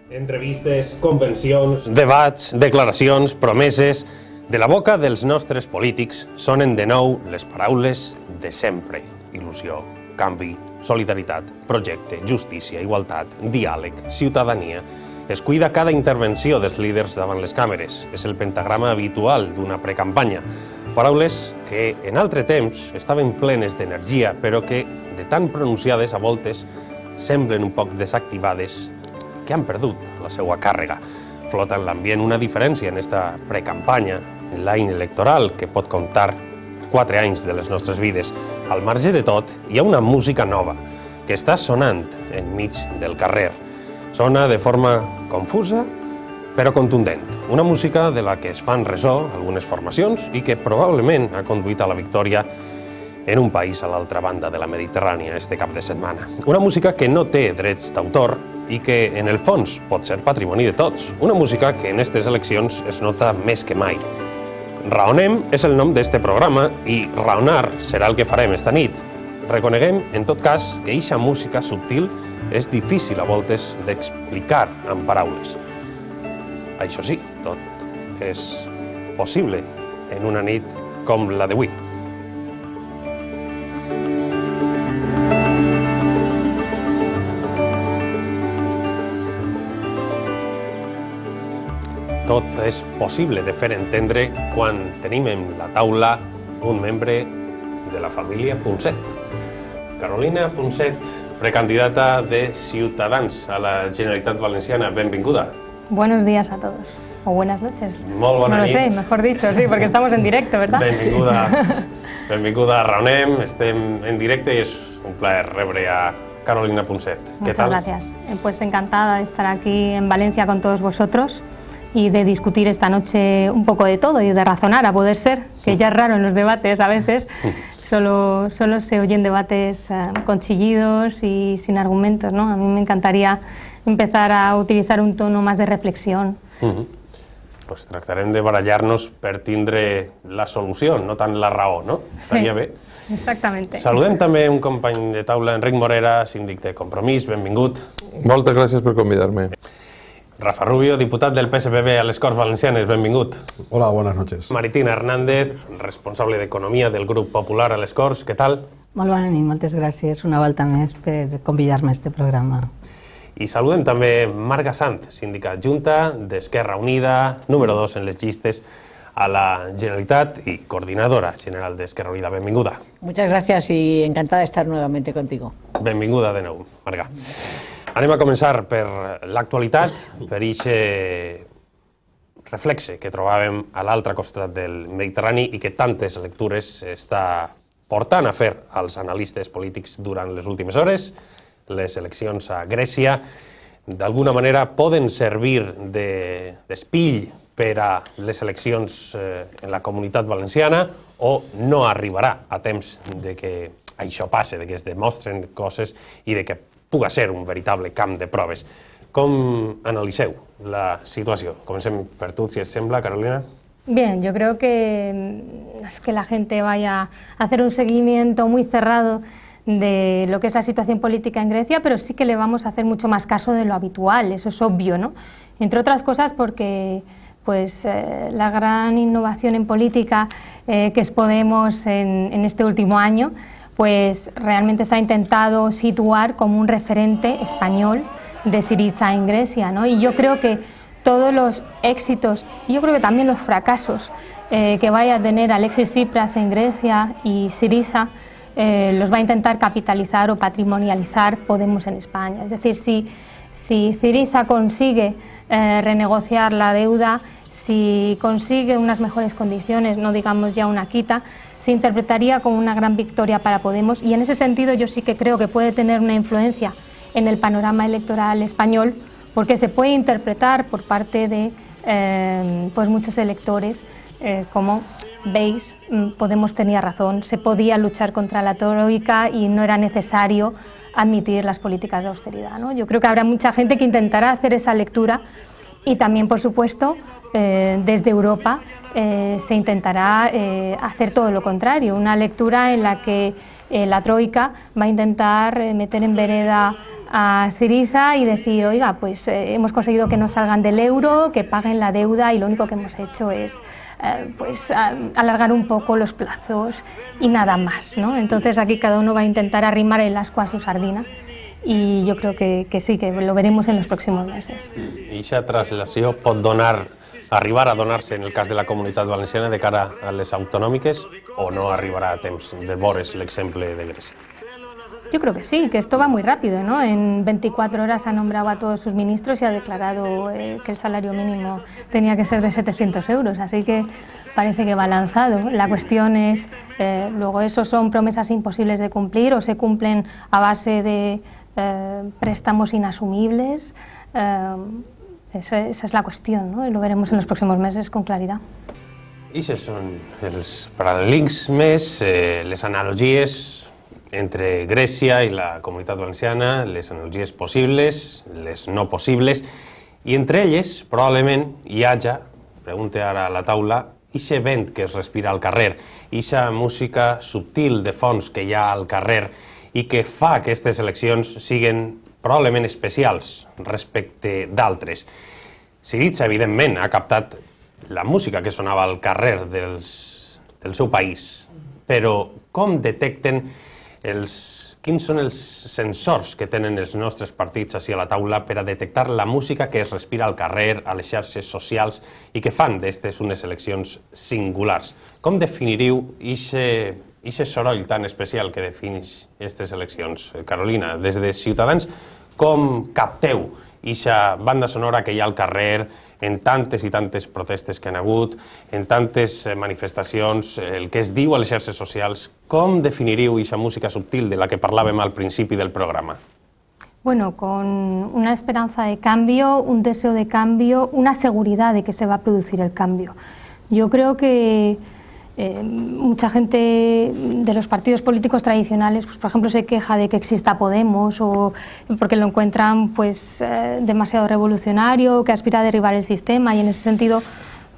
Entrevistes, convencions, debats, declaracions, promeses... De la boca dels nostres polítics sonen de nou les paraules de sempre. Il·lusió, canvi, solidaritat, projecte, justícia, igualtat, diàleg, ciutadania. Es cuida cada intervenció dels líders davant les càmeres. És el pentagrama habitual d'una precampanya. Paraules que en altre temps estaven plenes d'energia, però que, de tan pronunciades a voltes, semblen un poc desactivades i que han perdut la seva càrrega. Flota en l'ambient una diferència en esta precampanya, en l'any electoral, que pot comptar 4 anys de les nostres vides. Al marge de tot, hi ha una música nova, que està sonant enmig del carrer. Sona de forma confusa, però contundent. Una música de la que es fan ressò algunes formacions i que probablement ha conduït a la victòria en un país a l'altra banda de la Mediterrània este cap de setmana. Una música que no té drets d'autor i que, en el fons, pot ser patrimoni de tots. Una música que en aquestes eleccions es nota més que mai. Raonem és el nom d'este programa i raonar serà el que farem esta nit. Reconeguem, en tot cas, que eixa música subtil és difícil a voltes d'explicar amb paraules. Això sí, tot és possible en una nit com la d'avui. Tot és possible de fer entendre quan tenim en la taula un membre de la família Ponset. Carolina Ponset, precandidata de Ciutadans a la Generalitat Valenciana. Benvinguda. Buenos días a todos. O buenas noches. Molt bona nit. No lo sé, mejor dicho, sí, porque estamos en directo, ¿verdad? Benvinguda a Raonem. Estem en directe i és un plaer rebre a Carolina Ponset. ¿Qué tal? Muchas gracias. Pues encantada de estar aquí en Valencia con todos vosotros y de discutir esta noche un poco de todo y de razonar, a poder ser, que ya es raro en los debates a veces, solo se oyen debates con chillidos y sin argumentos, ¿no? A mí me encantaría empezar a utilizar un tono más de reflexión. Pues tractarem de barallar-nos per tindre la solució, no tant la raó, no? Estaria bé. Exactamente. Saludem també un company de taula, Enric Morera, síndic de Compromís, benvingut. Moltes gràcies per convidar-me. Rafa Rubio, diputat del PSPB a les Corts Valencianes, benvingut. Hola, buenas noches. Maritina Hernández, responsable d'Economia del Grup Popular a les Corts, què tal? Molt bona nit, moltes gràcies una volta més per convidar-me a este programa. I saludem també Marc Gassant, síndica adjunta d'Esquerra Unida, número 2 en les llistes a la Generalitat y coordinadora general de Esquerra Unida. Benvinguda. Muchas gracias y encantada de estar nuevamente contigo. Benvinguda de nou, Marga. Anem a començar per l'actualitat, per aquest reflexe que trobàvem a l'altre costat del Mediterrani i que tantes lectures està portant a fer als analistes polítics durant les últimes hores. Les eleccions a Grècia, d'alguna manera, poden servir d'espill per a les eleccions en la Comunitat Valenciana o no arribarà a temps de que això passe, de que es demostren coses i de que puga ser un veritable camp de proves. Com analiseu la situació? Comencem per tu, si et sembla, Carolina. Bien, yo creo que es que la gente vaya a hacer un seguimiento muy cerrado de lo que es la situación política en Grecia, pero sí que le vamos a hacer mucho más caso de lo habitual, eso es obvio, ¿no? Entre otras cosas porque pues, la gran innovación en política que es Podemos en este último año, pues realmente se ha intentado situar como un referente español de Syriza en Grecia, ¿no? Y yo creo que todos los éxitos, y yo creo que también los fracasos que vaya a tener Alexis Tsipras en Grecia y Syriza, los va a intentar capitalizar o patrimonializar Podemos en España. Es decir, si Syriza consigue renegociar la deuda, si consigue unas mejores condiciones, no digamos ya una quita, se interpretaría como una gran victoria para Podemos y en ese sentido yo sí que creo que puede tener una influencia en el panorama electoral español porque se puede interpretar por parte de pues muchos electores como veis, Podemos tenía razón, se podía luchar contra la troika y no era necesario admitir las políticas de austeridad, ¿no? Yo creo que habrá mucha gente que intentará hacer esa lectura y también, por supuesto, desde Europa se intentará hacer todo lo contrario, una lectura en la que la troika va a intentar meter en vereda a Syriza y decir, oiga, pues hemos conseguido que no salgan del euro, que paguen la deuda y lo único que hemos hecho es pues alargar un poco los plazos y nada más, ¿no? Entonces aquí cada uno va a intentar arrimar el ascua a su sardina y yo creo que sí, que lo veremos en los próximos meses. I aquesta translació pot arribar a donar-se en el cas de la Comunitat Valenciana de cara a les autonòmiques o no arribarà a temps de veure's l'exemple de Grècia? Yo creo que sí, que esto va muy rápido, ¿no? En 24 horas ha nombrado a todos sus ministros y ha declarado que el salario mínimo tenía que ser de 700 euros, así que parece que va lanzado. La cuestión es, luego eso son promesas imposibles de cumplir o se cumplen a base de préstamos inasumibles. Esa es la cuestión, ¿no? Y lo veremos en los próximos meses con claridad. I aquests són els paral·links més, les analogies entre Grècia i la Comunitat Valenciana, les analogies possibles, les no possibles, i entre elles probablement hi haja, pregunte ara a la taula, ixe vent que es respira al carrer, ixa música subtil de fons que hi ha al carrer i que fa que aquestes eleccions siguin probablement especials respecte d'altres. Syriza, evidentment, ha captat la música que sonava al carrer del seu país, però com detecten quins són els sensors que tenen els nostres partits així a la taula per a detectar la música que es respira al carrer, a les xarxes socials i que fan d'aquestes unes eleccions singulars? Com definiríu aquest soroll tan especial que defineix aquestes eleccions? Carolina, des de Ciutadans, com capteu aquesta banda sonora que hi ha al carrer, en tantes i tantes protestes que han hagut, en tantes manifestacions, el que es diu a les xarxes socials, com definiríeu aquesta música subtil de la que parlàvem al principi del programa? Bueno, con una esperanza de cambio, un deseo de cambio, una seguridad de que se va a producir el cambio. Yo creo que mucha gente de los partidos políticos tradicionales, pues, por ejemplo, se queja de que exista Podemos o porque lo encuentran pues demasiado revolucionario, que aspira a derribar el sistema, y en ese sentido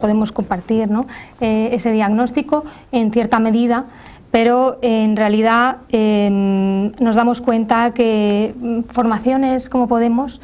podemos compartir, ¿no?, ese diagnóstico en cierta medida, pero en realidad nos damos cuenta que formaciones como Podemos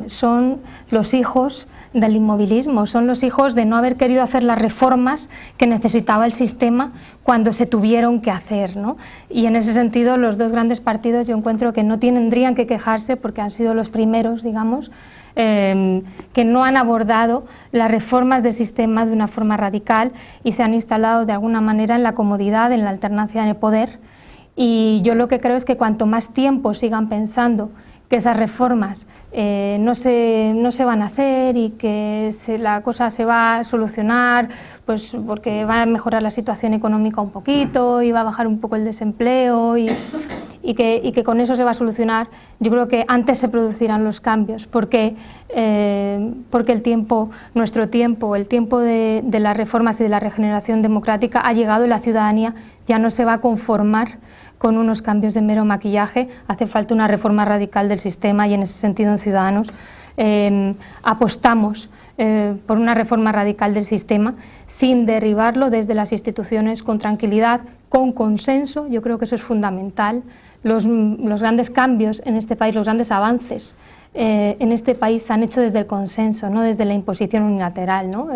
son los hijos del inmovilismo, son los hijos de no haber querido hacer las reformas que necesitaba el sistema cuando se tuvieron que hacer, ¿no? Y en ese sentido los dos grandes partidos yo encuentro que no tendrían que quejarse porque han sido los primeros, digamos, que no han abordado las reformas del sistema de una forma radical y se han instalado de alguna manera en la comodidad, en la alternancia en el poder. Y yo lo que creo es que cuanto más tiempo sigan pensando que esas reformas no se van a hacer y que la cosa se va a solucionar pues porque va a mejorar la situación económica un poquito y va a bajar un poco el desempleo y que con eso se va a solucionar, yo creo que antes se producirán los cambios, porque el tiempo, nuestro tiempo, el tiempo de las reformas y de la regeneración democrática ha llegado y la ciudadanía ya no se va a conformar con unos cambios de mero maquillaje. Hace falta una reforma radical del sistema y en ese sentido en Ciudadanos apostamos por una reforma radical del sistema sin derribarlo desde las instituciones, con tranquilidad, con consenso. Yo creo que eso es fundamental. Los grandes cambios en este país, los grandes avances en este país se han hecho desde el consenso, no desde la imposición unilateral, ¿no?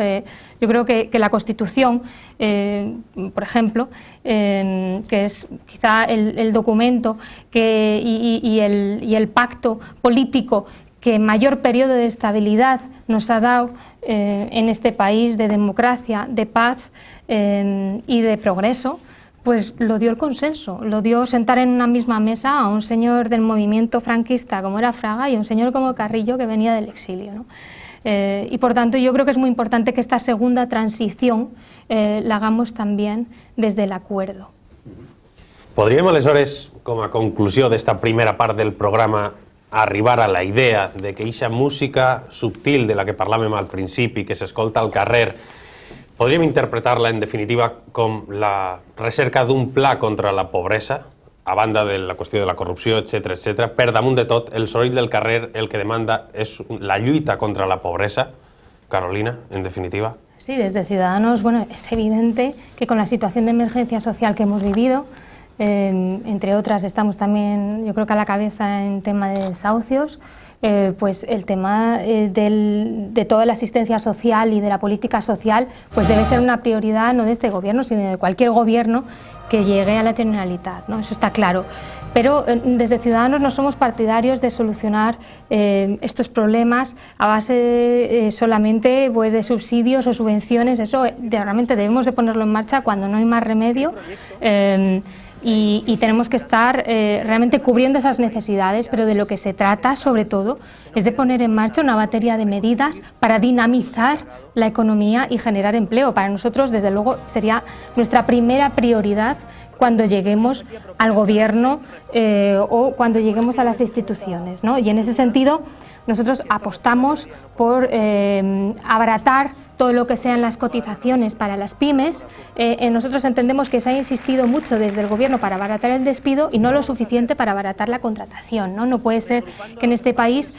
Yo creo que la Constitución, por ejemplo, que es quizá el documento y el pacto político que mayor periodo de estabilidad nos ha dado en este país, de democracia, de paz y de progreso, pues lo dio el consenso, lo dio sentar en una misma mesa a un señor del movimiento franquista como era Fraga y a un señor como Carrillo que venía del exilio, ¿no? Y por tanto yo creo que es muy importante que esta segunda transición la hagamos también desde el acuerdo. Podríem aleshores, com a conclusió d'esta primera part del programa, arribar a la idea de que aquesta música subtil de la que parlàvem al principi, que s'escolta al carrer, podríem interpretar-la, en definitiva, com la recerca d'un pla contra la pobresa, a banda de la qüestió de la corrupció, etc. Per damunt de tot, el soroll del carrer el que demanda és la lluita contra la pobresa. Carolina, en definitiva. Sí, desde Ciudadanos, bueno, es evidente que con la situación de emergencia social que hemos vivido, entre otras estamos también, yo creo que a la cabeza en tema de desahucios. Pues el tema de toda la asistencia social y de la política social pues debe ser una prioridad no de este gobierno, sino de cualquier gobierno que llegue a la Generalitat, ¿no? Eso está claro. Pero desde Ciudadanos no somos partidarios de solucionar estos problemas a base solamente pues, de subsidios o subvenciones. Eso realmente debemos de ponerlo en marcha cuando no hay más remedio. Y tenemos que estar realmente cubriendo esas necesidades, pero de lo que se trata, sobre todo, es de poner en marcha una batería de medidas para dinamizar la economía y generar empleo. Para nosotros, desde luego, sería nuestra primera prioridad cuando lleguemos al gobierno o cuando lleguemos a las instituciones, ¿no? Y en ese sentido, nosotros apostamos por abaratar todo lo que sean las cotizaciones para las pymes. Nosotros entendemos que se ha insistido mucho desde el gobierno para abaratar el despido y no lo suficiente para abaratar la contratación, ¿no? No puede ser que en este país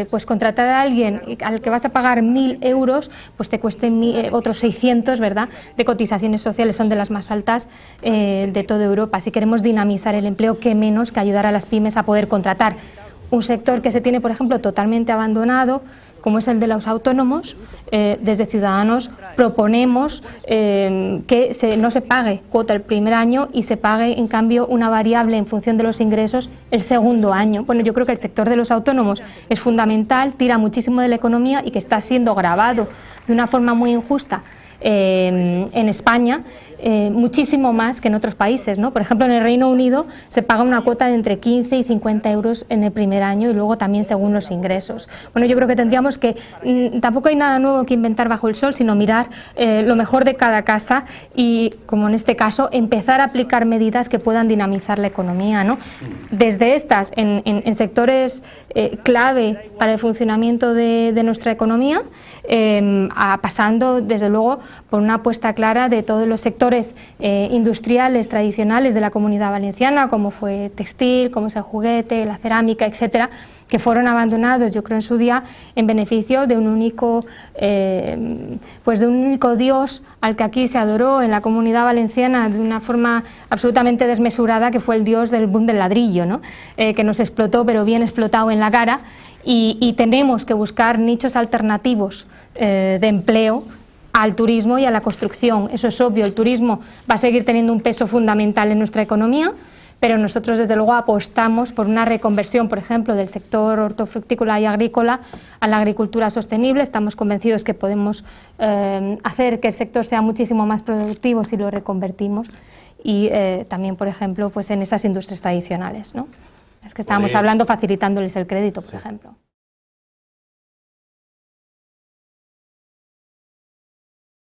pues contratar a alguien al que vas a pagar 1.000 euros pues te cueste otros 600, ¿verdad?, de cotizaciones sociales, son de las más altas de toda Europa. Si queremos dinamizar el empleo, qué menos que ayudar a las pymes a poder contratar. Un sector que se tiene, por ejemplo, totalmente abandonado, como es el de los autónomos. Desde Ciudadanos proponemos que no se pague cuota el primer año y se pague en cambio una variable en función de los ingresos el segundo año. Bueno, yo creo que el sector de los autónomos es fundamental, tira muchísimo de la economía y que está siendo gravado de una forma muy injusta en España, muchísimo más que en otros países, ¿no? Por ejemplo, en el Reino Unido se paga una cuota de entre 15 y 50 euros en el primer año y luego también según los ingresos. Bueno, yo creo que tendríamos que, tampoco hay nada nuevo que inventar bajo el sol, sino mirar lo mejor de cada casa y, como en este caso, empezar a aplicar medidas que puedan dinamizar la economía, ¿no? Desde estas, en sectores clave para el funcionamiento de nuestra economía, pasando, desde luego, por una apuesta clara de todos los sectores industriales tradicionales de la Comunidad Valenciana, como fue textil, como es el juguete, la cerámica, etcétera, que fueron abandonados, yo creo, en su día en beneficio de un único Dios al que aquí se adoró en la Comunidad Valenciana de una forma absolutamente desmesurada, que fue el Dios del boom del ladrillo, ¿no? Que nos explotó, pero bien explotado en la cara, y tenemos que buscar nichos alternativos de empleo al turismo y a la construcción. Eso es obvio, el turismo va a seguir teniendo un peso fundamental en nuestra economía, pero nosotros desde luego apostamos por una reconversión, por ejemplo, del sector hortofrutícola y agrícola a la agricultura sostenible. Estamos convencidos que podemos hacer que el sector sea muchísimo más productivo si lo reconvertimos, y también, por ejemplo, pues en esas industrias tradicionales, ¿no? Es que estábamos hablando, facilitándoles el crédito, por ejemplo.